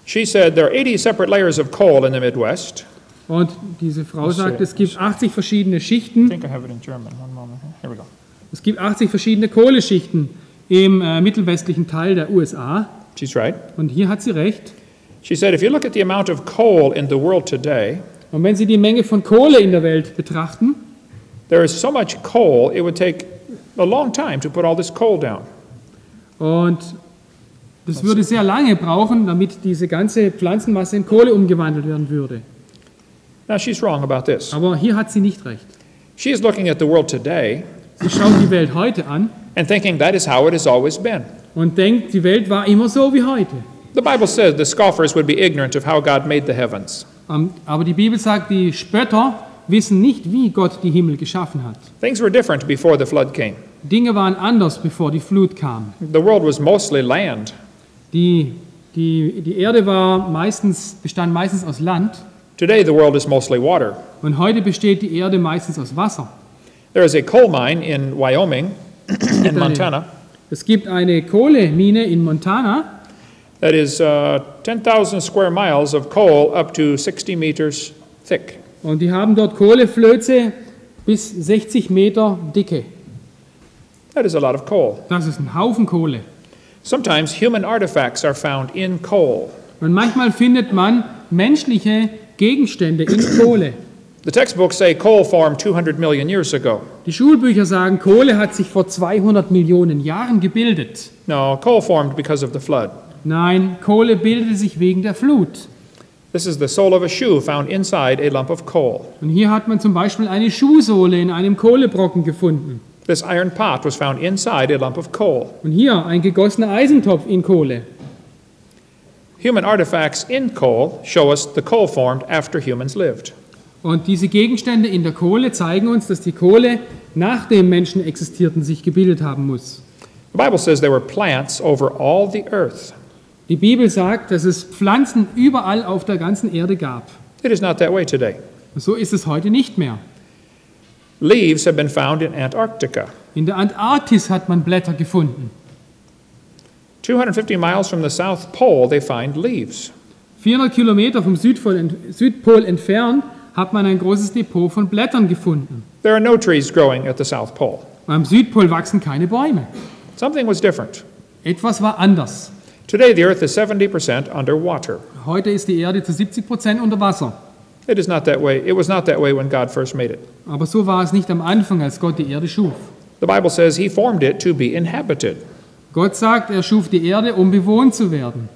She said there are 80 separate layers of coal in the Midwest. Und diese Frau sagt, es gibt 80 verschiedene Schichten. I think I have it in German. One moment. Here we go. Es gibt 80 verschiedene Kohleschichten im mittelwestlichen Teil der USA. She's right. Und hier hat sie recht. She said if you look at the amount of coal in the world today, Und wenn Sie die Menge von Kohle in der Welt betrachten, there is so much coal, it would take a long time to put all this coal down. und das würde sehr lange brauchen, damit diese ganze Pflanzenmasse in Kohle umgewandelt werden würde. Now she's wrong about this. Aber hier hat sie nicht recht. She is looking at the world today Sie schaut die Welt heute an and thinking that is how it has always been. und denkt, die Welt war immer so wie heute. The Bible says the scoffers would be ignorant of how God made the heavens. Aber die Bibel sagt, die Spötter wissen nicht, wie Gott die Himmel geschaffen hat. Things were different before the flood came. Dinge waren anders, bevor die Flut kam. The world was mostly land. Die Erde bestand meistens aus Land Today the world is mostly water. und heute besteht die Erde meistens aus Wasser. There is a coal mine in Wyoming, in Montana, Es gibt eine Kohlemine in Montana, that is 10,000 square miles of coal up to 60 meters thick. und die haben dort Kohleflöze bis 60 Meter Dicke. That is a lot of coal. Das ist ein Haufen Kohle. Sometimes human artifacts are found in coal. Und manchmal findet man menschliche Gegenstände in Kohle. The textbooks say coal formed 200 million years ago. Die Schulbücher sagen, Kohle hat sich vor 200 Millionen Jahren gebildet. No, coal formed because of the flood. Nein, Kohle bildete sich wegen der Flut. This is the sole of a shoe found inside a lump of coal. Und hier hat man zum Beispiel eine Schuhsohle in einem Kohlebrocken gefunden. This iron pot was found inside a lump of coal. Und hier ein gegossener Eisentopf in Kohle. Human artifacts in coal show us the coal formed after humans lived. Und diese Gegenstände in der Kohle zeigen uns, dass die Kohle nach dem Menschen existierten sich gebildet haben muss. The Bible says there were plants over all the earth. Die Bibel sagt, dass es Pflanzen überall auf der ganzen Erde gab. It is not that way today. So ist es heute nicht mehr. Leaves have been found in Antarctica. In der Antarktis hat man Blätter gefunden. 250 miles from the South Pole, they find leaves. 400 Kilometer vom Südpol entfernt hat man ein großes Depot von Blättern gefunden. There are no trees growing at the South Pole. Am Südpol wachsen keine Bäume. Something was different. Etwas war anders. Today, the Earth is 70% underwater. Heute ist die Erde zu 70% unter Wasser. It is not that way. It was not that way when God first made it. Aber so war es nicht am Anfang, als Gott die Erde schuf. The Bible says He formed it to be inhabited. Gott sagt, er schuf die Erde, um bewohnt zu werden.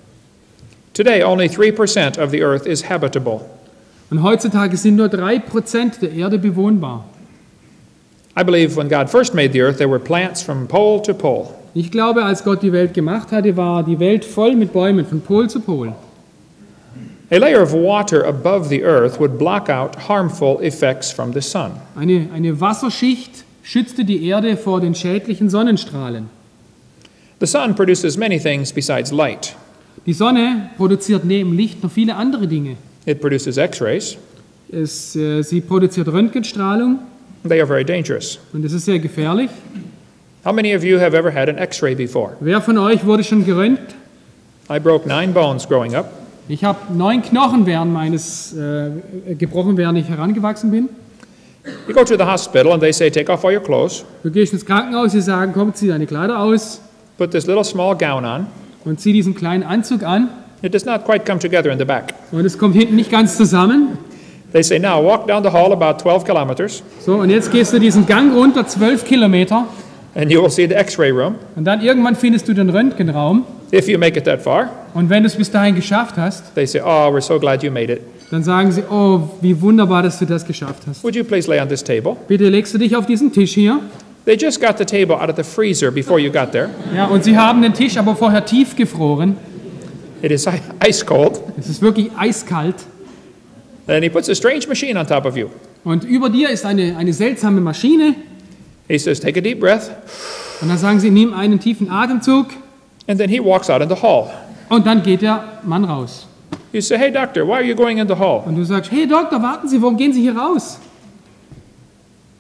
Today, only 3% of the Earth is habitable. Und heutzutage sind nur 3% der Erde bewohnbar. I believe when God first made the Earth, there were plants from pole to pole. Ich glaube, als Gott die Welt gemacht hatte, war die Welt voll mit Bäumen, von Pol zu Pol. A layer of water above the Earth would block out harmful effects from the sun. Eine Wasserschicht schützte die Erde vor den schädlichen Sonnenstrahlen. The sun produces many things besides light. Die Sonne produziert neben Licht noch viele andere Dinge. It produces X-rays. Sie produziert Röntgenstrahlung They are very dangerous. und das ist sehr gefährlich. How many of you have ever had an X-ray before? Wer von euch wurde schon geröntgt? I broke 9 bones growing up. Ich habe 9 Knochen gebrochen, während ich herangewachsen bin. You go to the hospital and they say, take off all your clothes, Du gehst ins Krankenhaus, sie sagen, komm, zieh deine Kleider aus put this little small gown on. und zieh diesen kleinen Anzug an. It does not quite come together in the back. Und es kommt hinten nicht ganz zusammen. They say, now walk down the hall about 12 kilometers So, und jetzt gehst du diesen Gang runter, 12 Kilometer. and you will see the X-ray room. Und dann irgendwann findest du den Röntgenraum. If you make it that far, Und wenn du es bis dahin geschafft hast, they say, oh, we're so glad you made it. dann sagen sie, oh, wie wunderbar, dass du das geschafft hast. Would you please lay on this table? Bitte legst du dich auf diesen Tisch hier. They just got the table out of the freezer before you got there. Ja, und sie haben den Tisch aber vorher tiefgefroren. It is ice cold. Es ist wirklich eiskalt. And he puts a strange machine on top of you. Und über dir ist eine seltsame Maschine. He says, take a deep breath. Und dann sagen sie, nimm einen tiefen Atemzug. And then he walks out in the hall. Und dann geht der Mann raus. You say, hey, doctor, why are you going in the hall? Und du sagst, hey Doktor, warten Sie, warum gehen Sie hier raus?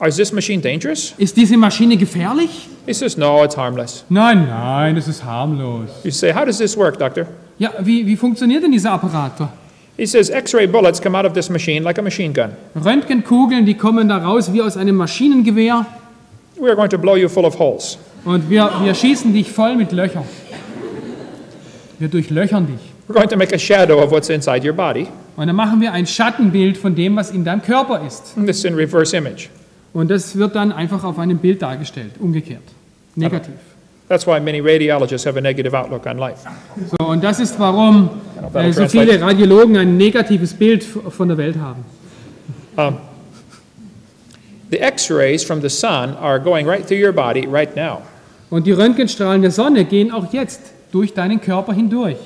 Is this machine dangerous? Ist diese Maschine gefährlich? He says, no, it's harmless. Nein, nein, das ist harmlos. You say, how does this work, doctor? Ja, wie funktioniert denn dieser Apparat? He says X-ray bullets come out of this machine like a machine gun. Röntgenkugeln, die kommen da raus wie aus einem Maschinengewehr. We are going to blow you full of holes. Und wir schießen dich voll mit Löchern. Wir durchlöchern dich. We're going to make a shadow of what's inside your body. Und dann machen wir ein Schattenbild von dem, was in deinem Körper ist. And this is in reverse image. Und das wird dann einfach auf einem Bild dargestellt, umgekehrt, negativ. That's why many radiologists have a negative outlook on life. So, und das ist, warum so viele Radiologen ein negatives Bild von der Welt haben. The X-rays from the sun are going right through your body right now. Und die Röntgenstrahlen der Sonne gehen auch jetzt durch deinen Körper hindurch.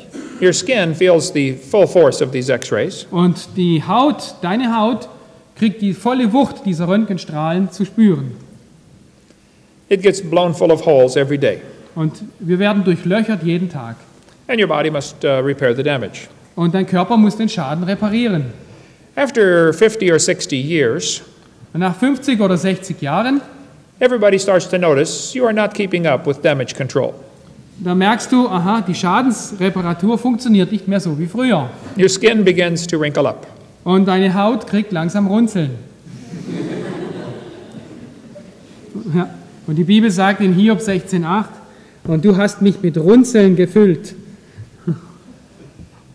Your skin feels the full force of these X-rays. Und die Haut, deine Haut, kriegt die volle Wucht dieser Röntgenstrahlen zu spüren. It gets blown full of holes every day. Und wir werden durchlöchert jeden Tag. And your body must repair the damage. Und dein Körper muss den Schaden reparieren. After 50 or 60 years, Und nach 50 oder 60 Jahren, everybody starts to notice you are not keeping up with damage control. da merkst du, aha, die Schadensreparatur funktioniert nicht mehr so wie früher. Your skin begins to wrinkle up. Und deine Haut kriegt langsam Runzeln. Ja. Und die Bibel sagt in Hiob 16,8, und du hast mich mit Runzeln gefüllt.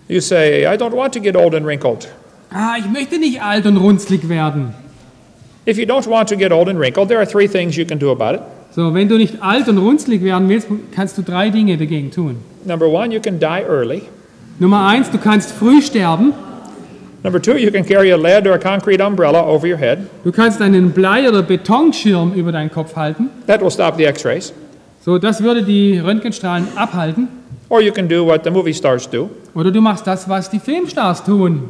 You say, I don't want to get old and wrinkled. Ich möchte nicht alt und runzlig werden. If you don't want to get old and wrinkled, there are 3 things you can do about it. So, wenn du nicht alt und runzlig werden willst, kannst du 3 Dinge dagegen tun. Number 1, you can die early. Nummer 1, du kannst früh sterben. Number 2, you can carry a lead or a concrete umbrella over your head. Du kannst einen Blei- oder Betonschirm über deinen Kopf halten. That will stop the X-rays. So, das würde die Röntgenstrahlen abhalten. Or you can do what the movie stars do. Oder du machst das, was die Filmstars tun.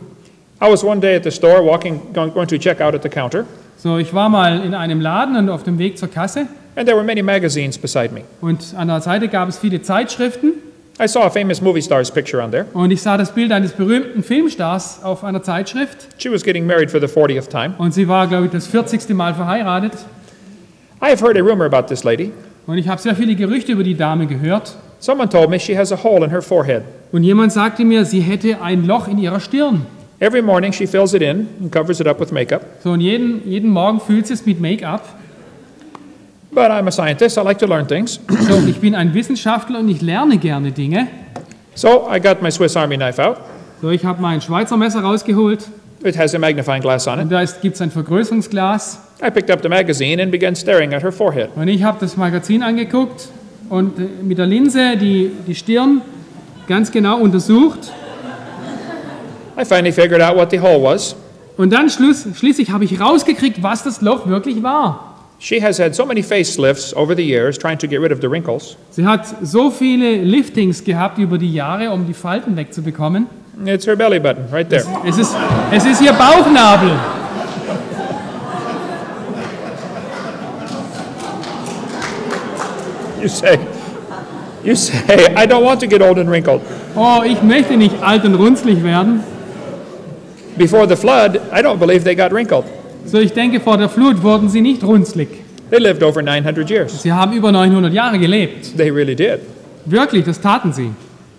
I was one day at the store going to check out at the counter, So, ich war mal in einem Laden und auf dem Weg zur Kasse. and there were many magazines beside me. Und an der Seite gab es viele Zeitschriften. I saw a famous movie star's picture on there. Und ich sah das Bild eines berühmten Filmstars auf einer Zeitschrift. She was getting married for the 40th time. Und sie war, glaube ich, das 40. Mal verheiratet. I have heard a rumor about this lady. Und ich habe sehr viele Gerüchte über die Dame gehört. Someone told me she has a hole in her forehead. Und jemand sagte mir, sie hätte ein Loch in ihrer Stirn. Every morning she fills it in and covers it up with makeup. So, und jeden Morgen füllt sie es mit Make-up. But I'm a scientist, I like to learn things. So, ich bin ein Wissenschaftler und ich lerne gerne Dinge. So I got my Swiss Army knife out. So, ich habe mein Schweizer Messer rausgeholt. It has a magnifying glass on Und it. da gibt es ein Vergrößerungsglas. I picked up the magazine and began staring at her forehead. Und ich habe das Magazin angeguckt und mit der Linse die Stirn ganz genau untersucht. I finally figured out what the hole was. Und dann schließlich habe ich rausgekriegt, was das Loch wirklich war. She has had so many facelifts over the years trying to get rid of the wrinkles. Sie hat so viele Liftings gehabt über die Jahre, um die Falten wegzubekommen. It's her belly button right there. Es ist ihr Bauchnabel. You say, I don't want to get old and wrinkled. Oh, ich möchte nicht alt und runzlig werden. Before the flood, I don't believe they got wrinkled. So, ich denke, vor der Flut wurden sie nicht runzlig. They lived over 900 years. Sie haben über 900 Jahre gelebt. They really did. Wirklich, das taten sie.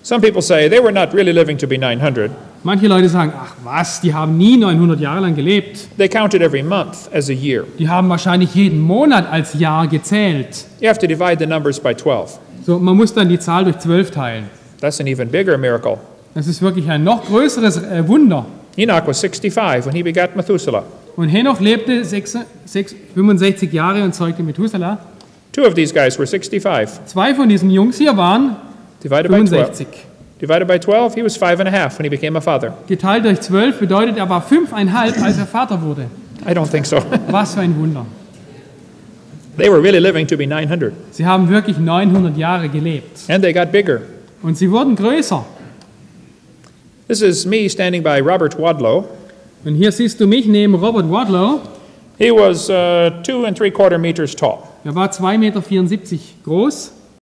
Some people say they were not really living to be 900. Manche Leute sagen, ach was, die haben nie 900 Jahre lang gelebt. They counted every month as a year. Die haben wahrscheinlich jeden Monat als Jahr gezählt. You have to divide the numbers by 12. So, man muss dann die Zahl durch 12 teilen. That's an even bigger miracle. Das ist wirklich ein noch größeres Wunder. Enoch was 65 when he begat Methuselah. Und Henoch lebte 65 Jahre und zeugte Methuselah. 2 of these guys were 65. 2 von diesen Jungs hier waren Divided by 12. 65. Divided by 12, he was 5.5 when he became a father. Geteilt durch 12 bedeutet, er war 5,5, als er Vater wurde. I don't think so. Was für ein Wunder. They were really living to be 900. Sie haben wirklich 900 Jahre gelebt. And they got bigger. Und sie wurden größer. This is me standing by Robert Wadlow. Und hier siehst du mich neben Robert Wadlow. He was 2 3/4 meters tall. Er war 2,74 Meter groß.